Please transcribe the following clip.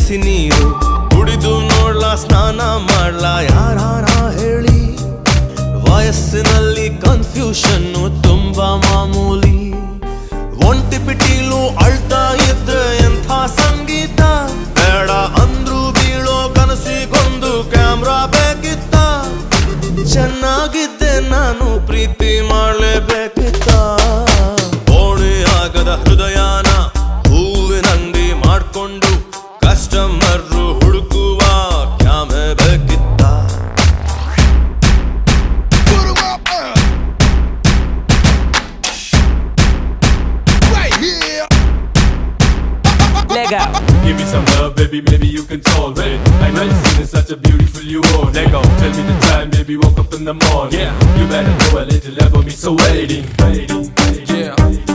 ಬಿಸಿ ನೀರು ಕುಡಿದು ನೋಡ್ಲಾ ಸ್ನಾನ ಮಾಡ್ಲಾ ಯಾರಾರ ಹೇಳಿ ವಯಸ್ಸಿನಲ್ಲಿ ಕನ್ಫ್ಯೂಷನ್ನು ತುಂಬಾ ಮಾಮೂಲಿ ಒಂಟಿ ಪಿಟೀಲು ಅಳ್ತಾ ಇದ್ದ ಎಂಥ ಸಂಗೀತ ಬೇಡ ಅಂದ್ರು ಬೀಳೋ ಕನಸಿಗೊಂದು ಕ್ಯಾಮ್ರಾ ಬೇಕಿತ್ತ ಚೆನ್ನಾಗಿದ್ದೆ ನಾನು ಪ್ರೀತಿ ಮಾಡಲೇಬೇಕಿತ್ತ ಓಣಿ ಆಗದ ಹೃದಯನ ಹೂವಿನಂಗಡಿ ಮಾಡ್ಕೊಂಡು ಕಸ್ಟಮರ್ ಹುಡುಕುವ ಕ್ಯಾಮೆ ಬೇಕಿತ್ತ Give me some love, baby, maybe you can tolerate. I know you've seen such a beautiful you all. Let go, tell me the time, baby, woke up in the morning. Yeah, you better know a little about me, so waiting. Yeah.